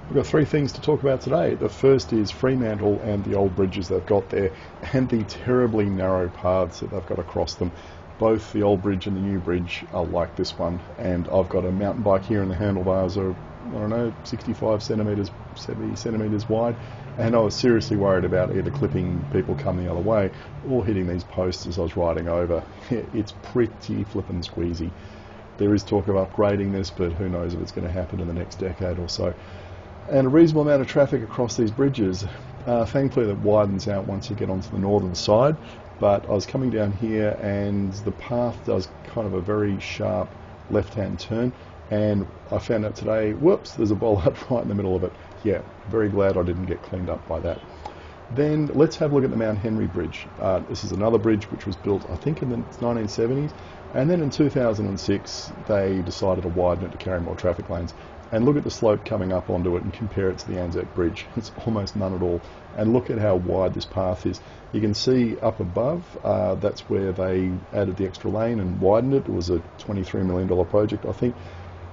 We've got three things to talk about today. The first is Fremantle and the old bridges they've got there, and the terribly narrow paths that they've got across them. Both the old bridge and the new bridge are like this one, and I've got a mountain bike here and the handlebars are, I don't know, 65 centimetres, 70 centimetres wide, and I was seriously worried about either clipping people coming the other way or hitting these posts as I was riding over. It's pretty flippin' squeezy. There is talk of upgrading this, but who knows if it's going to happen in the next decade or so. And a reasonable amount of traffic across these bridges. Thankfully that widens out once you get onto the northern side, but I was coming down here and the path does kind of a very sharp left-hand turn, and I found out today, whoops, there's a bollard right in the middle of it. Yeah, very glad I didn't get cleaned up by that. Then let's have a look at the Mount Henry Bridge. This is another bridge which was built, I think, in the 1970s, and then in 2006 they decided to widen it to carry more traffic lanes. And look at the slope coming up onto it and compare it to the Anzac Bridge. It's almost none at all. And look at how wide this path is. You can see up above, that's where they added the extra lane and widened it. It was a $23 million project, I think.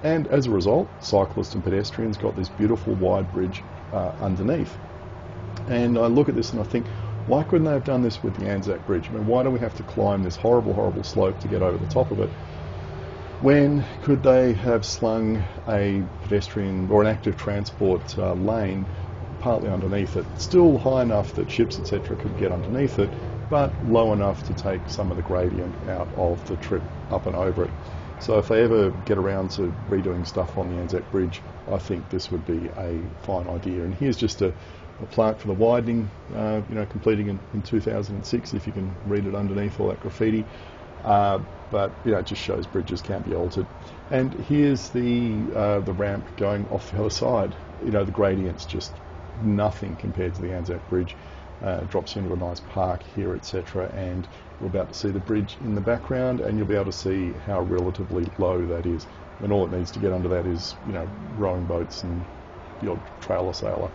And as a result, cyclists and pedestrians got this beautiful wide bridge underneath. And I look at this and I think, why couldn't they have done this with the Anzac Bridge? I mean, why do we have to climb this horrible, horrible slope to get over the top of it? When could they have slung a pedestrian or an active transport lane partly underneath it, still high enough that ships etc. could get underneath it, but low enough to take some of the gradient out of the trip up and over it. So if they ever get around to redoing stuff on the Anzac Bridge, I think this would be a fine idea. And here's just a plaque for the widening, completing in 2006, if you can read it underneath all that graffiti. But it just shows bridges can't be altered. And here's the ramp going off the other side. The gradient's just nothing compared to the Anzac Bridge. It drops you into a nice park here, etc. And we're about to see the bridge in the background, and you'll be able to see how relatively low that is. And all it needs to get under that is, rowing boats and the odd trailer sailor.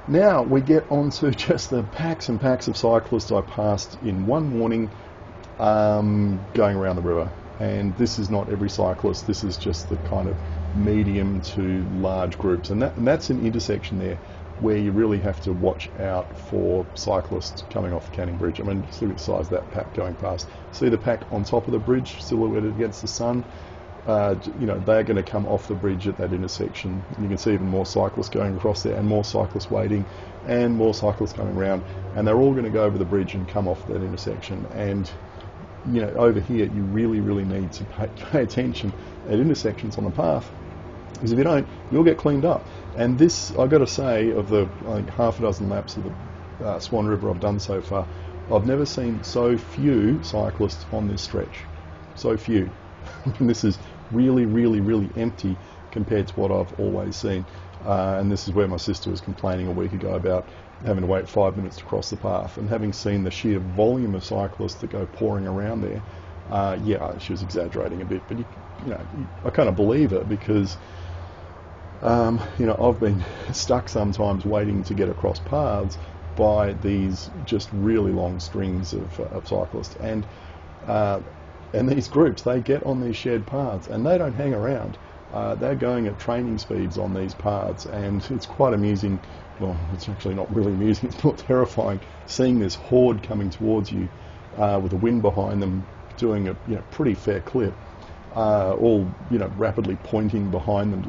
Now we get onto just the packs and packs of cyclists I passed in one morning. Going around the river, and this is not every cyclist, this is just the kind of medium to large groups, and that's an intersection there where you really have to watch out for cyclists coming off the Canning Bridge. I mean, just look at the size of that pack going past. See the pack on top of the bridge silhouetted against the sun? They're going to come off the bridge at that intersection. You can see even more cyclists going across there, and more cyclists waiting, and more cyclists coming around, and they're all going to go over the bridge and come off that intersection. And over here you really, really need to pay attention at intersections on the path, because if you don't, you'll get cleaned up. And this, I've got to say, of the half a dozen laps of the Swan River I've done so far, I've never seen so few cyclists on this stretch. So few. And this is really, really, really empty compared to what I've always seen. And this is where my sister was complaining a week ago about having to wait 5 minutes to cross the path, and having seen the sheer volume of cyclists that go pouring around there, she was exaggerating a bit, but I kind of believe it, because I've been stuck sometimes waiting to get across paths by these just really long strings of cyclists, and these groups, they get on these shared paths and they don't hang around. They're going at training speeds on these paths, and it's quite amusing. Well, it's actually not really amusing, it's more terrifying, seeing this horde coming towards you with the wind behind them, doing a pretty fair clip, all rapidly pointing behind them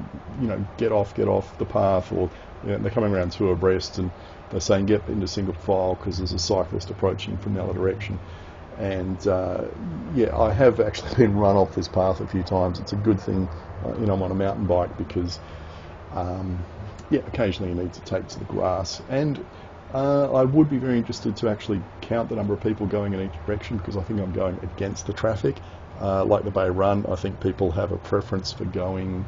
to get off the path, or they're coming around two abreast and they're saying get into single file because there's a cyclist approaching from the other direction. And I have actually been run off this path a few times. It's a good thing I'm on a mountain bike, because occasionally you need to take to the grass. And I would be very interested to actually count the number of people going in each direction, because I think I'm going against the traffic. Like the Bay Run, I think people have a preference for going...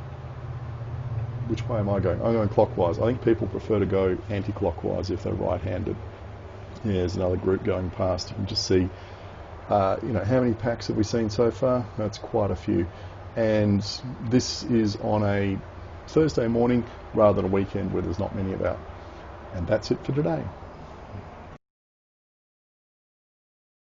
Which way am I going? I'm going clockwise. I think people prefer to go anti-clockwise if they're right-handed. Yeah, there's another group going past. You can just see, how many packs have we seen so far? That's quite a few. And this is on a Thursday morning rather than a weekend where there's not many about. And that's it for today.